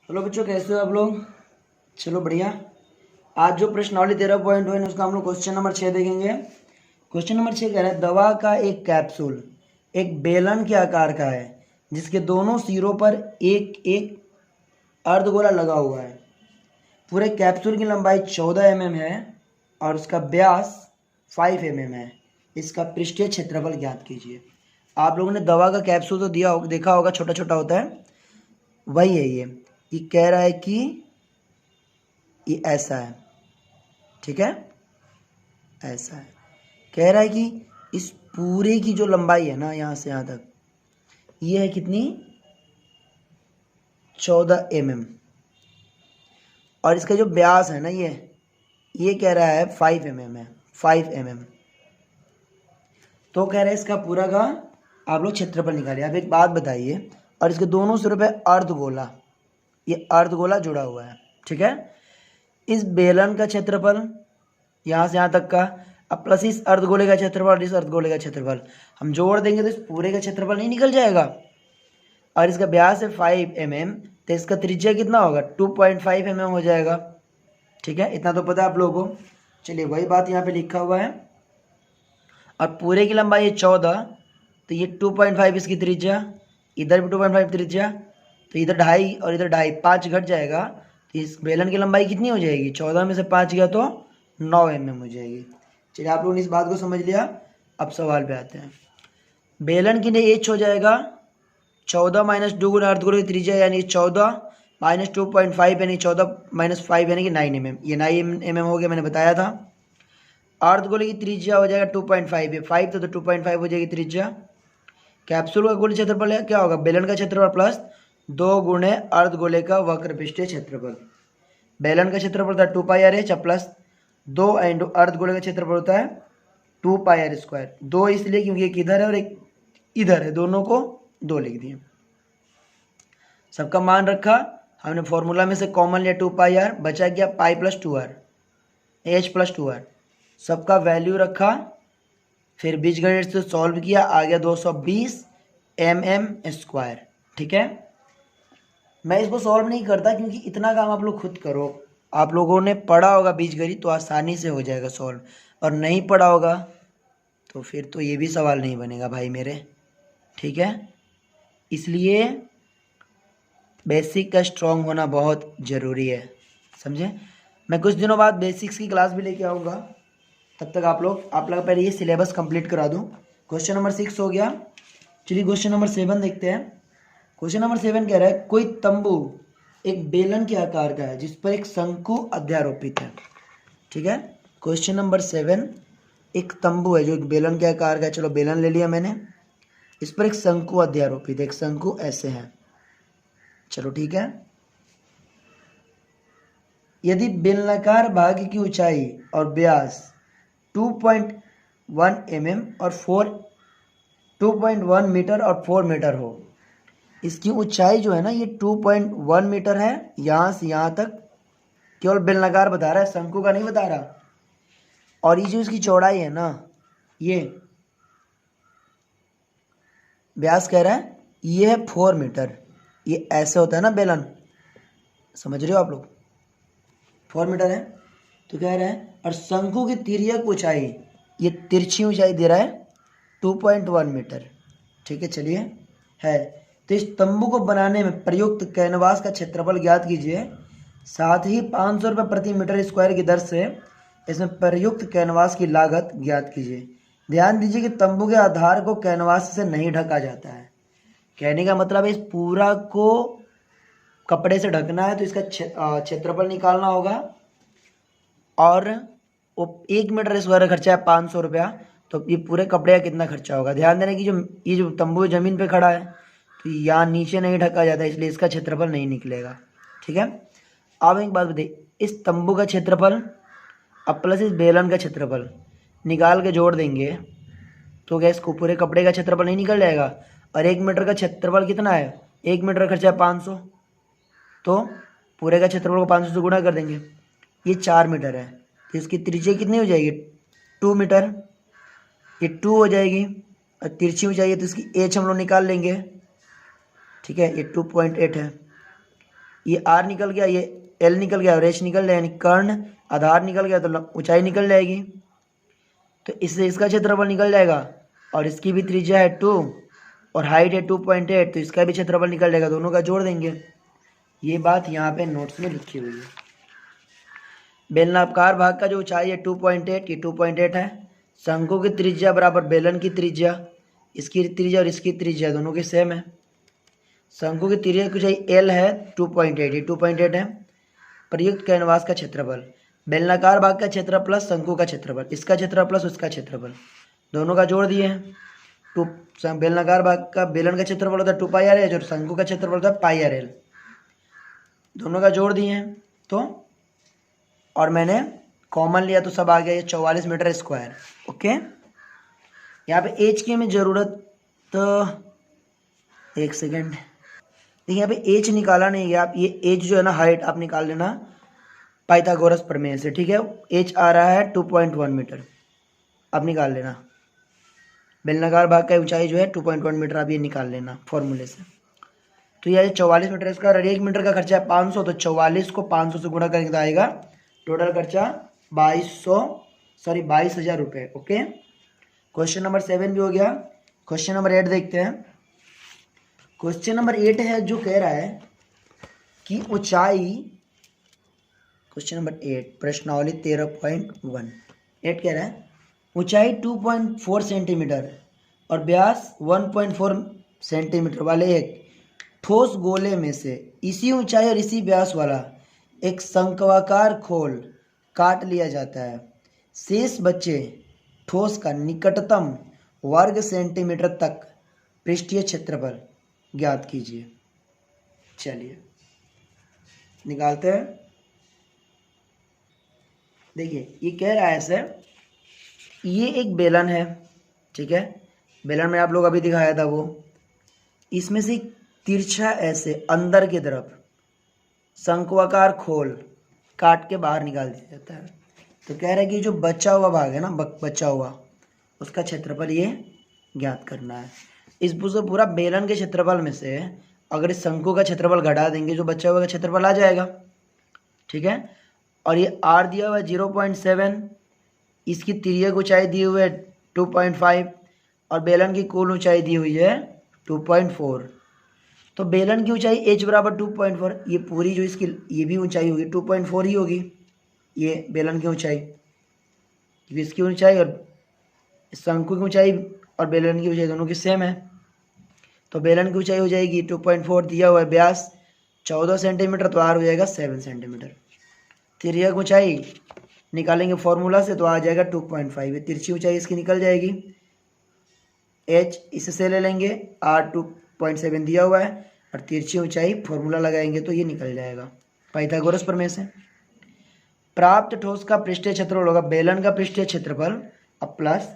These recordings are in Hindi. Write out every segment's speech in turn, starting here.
हेलो बच्चों, कैसे हो आप लोग। चलो बढ़िया। आज जो प्रश्नावली 13.2 है उसका हम लोग क्वेश्चन नंबर 6 देखेंगे। क्वेश्चन नंबर 6 कह रहा है दवा का एक कैप्सूल एक बेलन के आकार का है जिसके दोनों सिरों पर एक एक अर्धगोला लगा हुआ है। पूरे कैप्सूल की लंबाई 14 mm है और उसका व्यास 5 mm है। इसका पृष्ठीय क्षेत्रफल ज्ञात कीजिए। आप लोगों ने दवा का कैप्सूल तो दिया होगा, देखा होगा, छोटा छोटा होता है, वही है ये कह रहा है कि ये ऐसा है, ठीक है, ऐसा है। कह रहा है कि इस पूरे की जो लंबाई है ना, यहाँ से यहाँ तक, ये है कितनी, 14 mm। और इसका जो व्यास है ना, ये कह रहा है 5 mm है, 5 mm। तो कह रहा है इसका पूरा का आप लोग क्षेत्रफल निकालिए। आप एक बात बताइए, और इसके दोनों सिरों पे अर्धगोला, ये अर्धगोला जुड़ा हुआ है, ठीक है। इस बेलन का क्षेत्रफल यहाँ से यहाँ तक का, अब प्लस इस अर्धगोले का क्षेत्रफल और इस अर्धगोले का क्षेत्रफल हम जोड़ देंगे तो इस पूरे का क्षेत्रफल नहीं निकल जाएगा। और इसका व्यास है 5 mm, तो इसका त्रिज्या कितना होगा, 2.5 mm हो जाएगा, ठीक है। इतना तो पता है आप लोगों को। चलिए वही बात यहाँ पे लिखा हुआ है। और पूरे की लंबाई है 14, तो ये 2.5 इसकी त्रिज्या, इधर भी 2.5 त्रिज्या, तो इधर 2.5 और इधर 2.5, 5 घट जाएगा। तो इस बेलन की लंबाई कितनी हो जाएगी, 14 में से 5 गया तो 9 mm हो जाएगी। चलिए आप लोगों ने इस बात को समझ लिया। अब सवाल पे आते हैं। बेलन की एच हो जाएगा 14 माइनस 2 गुना अर्धगोले की त्रिज्या यानी 14 माइनस 2.5 यानी 14 माइनस 5 यानी कि 9 mm। ये 9 mm हो गया, मैंने बताया था। अर्धगोले की त्रिज्या हो जाएगा 2.5 है, 5 तो 2.5 हो जाएगी त्रिज्या। कैप्सूल का कुल क्षेत्रफल है, क्या होगा, बेलन का क्षेत्रफल प्लस 2 गुणे अर्धगोले का वक्र पृष्ठीय क्षेत्रफल। बेलन का क्षेत्रफल होता है 2πr प्लस 2 इंटू अर्धगोले का क्षेत्रफल होता है 2πr²। 2 इसलिए क्योंकि एक इधर है और एक इधर है, दोनों को 2 लिख दिए। सबका मान रखा हमने, फॉर्मूला में से कॉमन लिया 2πr, बचा गया pi plus 2r, h plus 2r। सबका वैल्यू रखा, फिर बीजगणित से सॉल्व किया, आ गया 220 mm², ठीक है। मैं इसको सॉल्व नहीं करता क्योंकि इतना काम आप लोग खुद करो। आप लोगों ने पढ़ा होगा बीजगणित तो आसानी से हो जाएगा सॉल्व, और नहीं पढ़ा होगा तो फिर तो ये भी सवाल नहीं बनेगा भाई मेरे, ठीक है। इसलिए बेसिक का स्ट्रॉन्ग होना बहुत ज़रूरी है, समझे। मैं कुछ दिनों बाद बेसिक्स की क्लास भी लेके आऊँगा, तब तक आप लोग पहले ये सिलेबस कंप्लीट करा दूँ। क्वेश्चन नंबर 6 हो गया। चलिए क्वेश्चन नंबर 7 देखते हैं। क्वेश्चन नंबर 7 कह रहा है कोई तंबू एक बेलन के आकार का है जिस पर एक शंकु अध्यारोपित है, ठीक है। क्वेश्चन नंबर 7, एक तंबू है जो एक बेलन के आकार का है। चलो बेलन ले लिया मैंने, इस पर एक शंकु अध्यारोपित है, एक शंकु ऐसे है, चलो ठीक है। यदि बेलनाकार भाग की ऊंचाई और व्यास 2.1 mm और 2.1 मीटर और 4 मीटर हो, इसकी ऊंचाई जो है ना, ये 2.1 मीटर है यहाँ से यहाँ तक, केवल बेलनाकार बता रहा है, शंकु का नहीं बता रहा। और ये जो इसकी चौड़ाई है ना, ये व्यास कह रहा है ये है 4 मीटर। ये ऐसे होता है ना बेलन, समझ रहे हो आप लोग, 4 मीटर है। तो कह रहा है और शंकु की तिर्यक ऊंचाई, ये तिरछी ऊंचाई दे रहा है 2.1 मीटर, ठीक है। चलिए है, तो इस तंबू को बनाने में प्रयुक्त कैनवास का क्षेत्रफल ज्ञात कीजिए। साथ ही 500 रुपये प्रति मीटर स्क्वायर की दर से इसमें प्रयुक्त कैनवास की लागत ज्ञात कीजिए। ध्यान दीजिए कि तंबू के आधार को कैनवास से नहीं ढका जाता है। कहने का मतलब है इस पूरा को कपड़े से ढकना है तो इसका क्षेत्रफल निकालना होगा। और वो 1 मीटर स्क्वायर का खर्चा है 500 रुपया, तो ये पूरे कपड़े का कितना खर्चा होगा। ध्यान देना कि ये जो तंबू ज़मीन पे खड़ा है तो यहाँ नीचे नहीं ढका जाता, इसलिए इसका क्षेत्रफल नहीं निकलेगा, ठीक है। अब एक बात बताइए, इस तंबू का क्षेत्रफल अब प्लस इस बेलन का क्षेत्रफल निकाल के जोड़ देंगे तो क्या इसको पूरे कपड़े का क्षेत्रफल नहीं निकल जाएगा। और 1 मीटर का क्षेत्रफल कितना है, 1 मीटर का खर्चा है 500, तो पूरे का क्षेत्रफल को 500 से गुणा कर देंगे। ये 4 मीटर है तो इसकी त्रिज्या कितनी हो जाएगी, 2 मीटर, ये 2 हो जाएगी। और तिरछी ऊंचाई है तो इसकी एच हम लोग निकाल लेंगे, ठीक है। ये 2.8 है, ये आर निकल गया, ये एल निकल गया और एच निकल गया, यानी कर्ण आधार निकल गया तो ऊंचाई निकल जाएगी। तो इससे इसका क्षेत्रफल निकल जाएगा और इसकी भी त्रिज्या है 2 और हाइट है 2.8, तो इसका भी क्षेत्रफल निकल जाएगा, दोनों का जोड़ देंगे। ये बात यहाँ पे नोट्स में लिखी हुई है। बेलनाकार भाग का जो ऊंचाई है 2.8, ये 2.8 है। शंकु की त्रिज्या बराबर बेलन की त्रिज्या, इसकी त्रिज्या और इसकी त्रिज्या दोनों की सेम है। शंकु की त्रिज्या की ऊंचाई एल है 2.8, ये 2.8 है। प्रयुक्त कैनवास का क्षेत्रफल, बेलनाकार भाग का क्षेत्र प्लस शंकु का क्षेत्रफल, इसका क्षेत्रफल प्लस उसका क्षेत्रफल, दोनों का जोड़ दिए हैं। बेलनाकार भाग का बेलन का क्षेत्रफल होता है 2πr और शंकु का क्षेत्रफल होता है πrl, दोनों का जोड़ दिए हैं। तो और मैंने कॉमन लिया तो सब आ गया, ये 44 मीटर स्क्वायर। ओके, यहाँ पे एच की हमें ज़रूरत, तो एक सेकेंड, देखिए यहाँ पे एच निकाला नहीं है, आप ये एच जो है ना हाइट आप निकाल लेना पाइथागोरस प्रमेय से, ठीक है। एच आ रहा है 2.1 मीटर, आप निकाल लेना। बेलनाकार भाग का ऊंचाई जो है 2.1 मीटर, आप ये निकाल लेना फॉर्मूले से। तो यह 44 मीटर इसका, और 1 मीटर का खर्चा है 500, तो 44 को 500 से गुणा करेंगे तो आएगा टोटल खर्चा 22,000 रुपये। ओके, क्वेश्चन नंबर 7 भी हो गया। क्वेश्चन नंबर 8 देखते हैं। क्वेश्चन नंबर 8 है जो कह रहा है कि ऊंचाई, क्वेश्चन नंबर 8 प्रश्नावली 13.1, 8 कह रहा है ऊंचाई 2.4 सेंटीमीटर और व्यास 1.4 सेंटीमीटर वाले एक ठोस गोले में से इसी ऊंचाई और इसी व्यास वाला एक शंक्वाकार खोल काट लिया जाता है। शेष बचे ठोस का निकटतम वर्ग सेंटीमीटर तक पृष्ठीय क्षेत्रफल ज्ञात कीजिए। चलिए निकालते हैं। देखिए ये कह रहा है सर, ये एक बेलन है, ठीक है। बेलन में आप लोग अभी दिखाया था वो, इसमें से तिरछा ऐसे अंदर की तरफ शंक्वाकार खोल काट के बाहर निकाल दिया जाता है। तो कह रहा है कि जो बचा हुआ भाग है ना, बचा हुआ, उसका क्षेत्रफल ये ज्ञात करना है। इस पूरा बेलन के क्षेत्रफल में से अगर इस शंकु का क्षेत्रफल घटा देंगे, जो बचा हुआ का क्षेत्रफल आ जाएगा, ठीक है। और ये आर दिया हुआ है 0.7, इसकी तिर्यक ऊंचाई दी हुई है 2.5 और बेलन की कुल ऊंचाई दी हुई है 2.4। तो बेलन की ऊंचाई h बराबर 2.4, ये पूरी जो इसकी ये भी ऊंचाई होगी 2.4 ही होगी, ये बेलन की ऊंचाई, क्योंकि इसकी ऊंचाई और शंकु की ऊंचाई और बेलन की ऊंचाई दोनों की सेम है। तो बेलन की ऊंचाई हो जाएगी 2.4, दिया हुआ है व्यास 14 सेंटीमीटर, तो आर हो जाएगा 7 सेंटीमीटर। तिर्यक ऊंचाई निकालेंगे फॉर्मूला से तो आ जाएगा 2.5, ये तिरछी ऊंचाई इसकी निकल जाएगी। h इससे ले लेंगे, r 2.7 दिया हुआ है और तिरछी ऊंचाई फॉर्मूला लगाएंगे तो ये निकल जाएगा पाइथागोरस प्रमेय से। प्राप्त ठोस का पृष्ठीय क्षेत्रफल होगा बेलन का पृष्ठीय क्षेत्रफल अब प्लस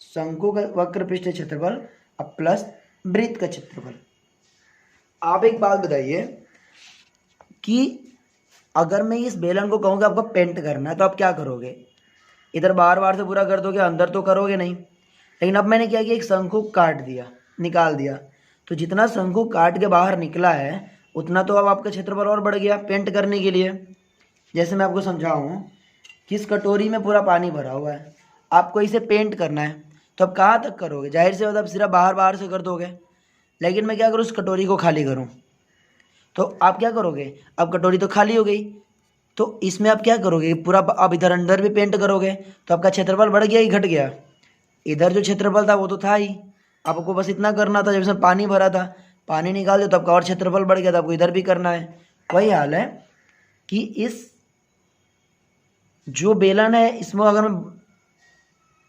शंकु का वक्र पृष्ठीय क्षेत्रफल अब प्लस वृत्त का क्षेत्रफल। आप एक बात बताइए कि अगर मैं इस बेलन को कहूँगा आपको पेंट करना है तो आप क्या करोगे? इधर बार बार से पूरा कर दोगे, अंदर तो करोगे नहीं। लेकिन अब मैंने क्या किया, एक शंकु काट दिया, निकाल दिया, तो जितना शंकु काट के बाहर निकला है उतना तो अब आपका क्षेत्रफल और बढ़ गया पेंट करने के लिए। जैसे मैं आपको समझाऊँ कि इस कटोरी में पूरा पानी भरा हुआ है, आपको इसे पेंट करना है, तो अब कहाँ तक करोगे? जाहिर से बात आप सिर्फ बाहर बाहर से कर दोगे। लेकिन मैं क्या करूँ, उस कटोरी को खाली करूँ, तो आप क्या करोगे? अब कटोरी तो खाली हो गई, तो इसमें आप क्या करोगे? पूरा अब इधर अंदर भी पेंट करोगे, तो आपका क्षेत्रफल बढ़ गया ही घट गया? इधर जो क्षेत्रफल था वो तो था ही, आपको बस इतना करना था, जब इसमें पानी भरा था पानी निकाल दो तो आपका और क्षेत्रफल बढ़ गया था, आपको इधर भी करना है। वही हाल है कि इस जो बेलन है इसमें अगर मैं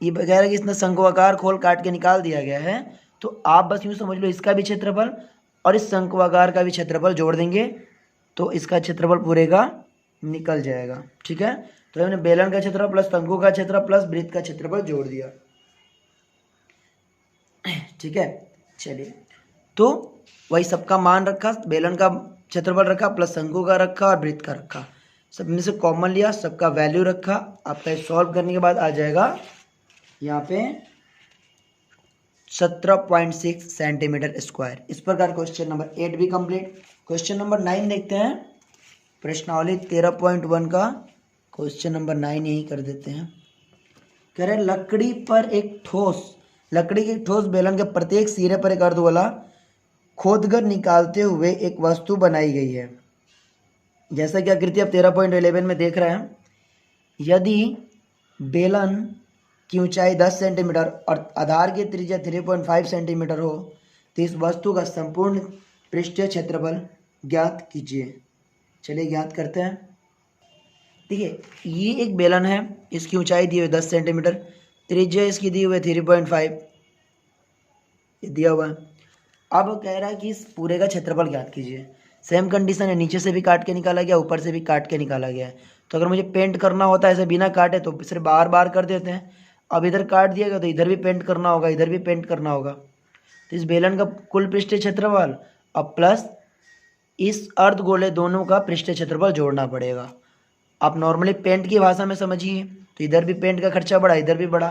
ये कह रहा है कि इसने शंक्वाकार खोल काट के निकाल दिया गया है, तो आप बस यूँ समझ लो इसका भी क्षेत्रफल और इस शंक्वाकार का भी क्षेत्रफल जोड़ देंगे तो इसका क्षेत्रफल पूरे का निकल जाएगा। ठीक है, तो हमने बेलन का क्षेत्रफल प्लस शंकु का क्षेत्रफल प्लस वृत्त का क्षेत्रफल जोड़ दिया। ठीक है, चलिए, तो वही सबका मान रखा, बेलन का क्षेत्रफल रखा प्लस शंकु का रखा और वृत्त का रखा, सब में से कॉमन लिया, सबका वैल्यू रखा। आपका सॉल्व करने के बाद आ जाएगा यहाँ पे 17.6 सेंटीमीटर स्क्वायर। इस प्रकार क्वेश्चन नंबर 8 भी कंप्लीट। क्वेश्चन नंबर 9 देखते हैं। प्रश्नावली 13.1 का क्वेश्चन नंबर 9 यही कर देते हैं। कह रहे लकड़ी के ठोस बेलन के प्रत्येक सिरे पर एक अर्धगोला खोदकर निकालते हुए एक वस्तु बनाई गई है। जैसा कि आकृति आप 13.11 में देख रहे हैं, यदि बेलन की ऊंचाई 10 सेंटीमीटर और आधार की त्रिज्या 3.5 सेंटीमीटर हो तो इस वस्तु का संपूर्ण पृष्ठीय क्षेत्रफल ज्ञात कीजिए। चलिए ज्ञात करते हैं। देखिए, ये एक बेलन है, इसकी ऊंचाई दी हुई 10 सेंटीमीटर, त्रिज्या इसकी दी हुई है 3.5 दिया हुआ है। अब कह रहा है कि इस पूरे का क्षेत्रफल ज्ञात कीजिए। सेम कंडीशन है, नीचे से भी काट के निकाला गया, ऊपर से भी काट के निकाला गया है। तो अगर मुझे पेंट करना होता है ऐसे बिना काटे तो सिर्फ बार बार कर देते हैं। अब इधर काट दिया गया तो इधर भी पेंट करना होगा, इधर भी पेंट करना होगा। तो इस बेलन का कुल पृष्ठीय क्षेत्रफल अब प्लस इस अर्धगोले दोनों का पृष्ठीय क्षेत्रफल जोड़ना पड़ेगा। आप नॉर्मली पेंट की भाषा में समझिए तो इधर भी पेंट का खर्चा बढ़ा, इधर भी बढ़ा,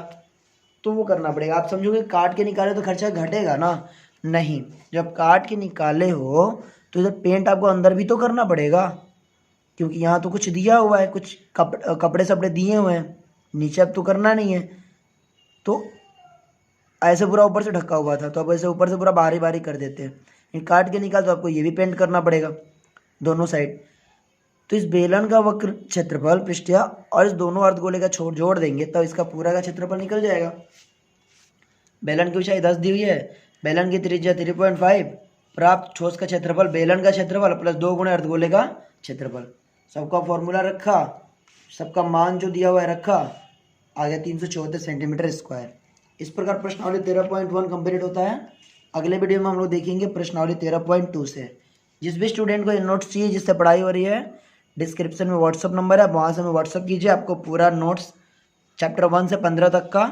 तो वो करना पड़ेगा। आप समझोगे काट के निकाले तो खर्चा घटेगा ना, नहीं। जब काट के निकाले हो तो इधर पेंट आपको अंदर भी तो करना पड़ेगा, क्योंकि यहाँ तो कुछ दिया हुआ है, कुछ कपड़े सपड़े दिए हुए हैं, नीचे अब तो करना नहीं है। तो ऐसे पूरा ऊपर से ढका हुआ था, तो अब ऐसे ऊपर से पूरा बारी बारी कर देते हैं। काट के निकाल तो आपको ये भी पेंट करना पड़ेगा दोनों साइड। तो इस बेलन का वक्र क्षेत्रफल पृष्ठीय और इस दोनों अर्धगोले का जोड़ देंगे तब इसका पूरा का क्षेत्रफल निकल जाएगा। बेलन की ऊंचाई 10 दी हुई है, बेलन की त्रिज्या 3.5, प्राप्त ठोस का क्षेत्रफल बेलन का क्षेत्रफल प्लस 2 गुणे अर्धगोले का क्षेत्रफल। सबका फॉर्मूला रखा, सबका मान जो दिया हुआ है रखा, आ गया 374 सेंटीमीटर स्क्वायर। इस प्रकार प्रश्नावली 13.1 कंप्लीट होता है। अगले वीडियो में हम लोग देखेंगे प्रश्नावली 13.2 से। जिस भी स्टूडेंट को ये नोट्स चाहिए, जिससे पढ़ाई हो रही है, डिस्क्रिप्शन में व्हाट्सअप नंबर है, आप वहाँ से हमें व्हाट्सअप कीजिए। आपको पूरा नोट्स चैप्टर 1 से 15 तक का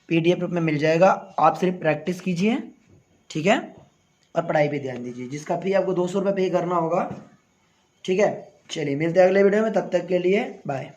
PDF रूप में मिल जाएगा। आप सिर्फ प्रैक्टिस कीजिए, ठीक है, और पढ़ाई पे ध्यान दीजिए। जिसका फी आपको 200 रुपये पे करना होगा, ठीक है। चलिए मिलते हैं अगले वीडियो में, तब तक के लिए बाय।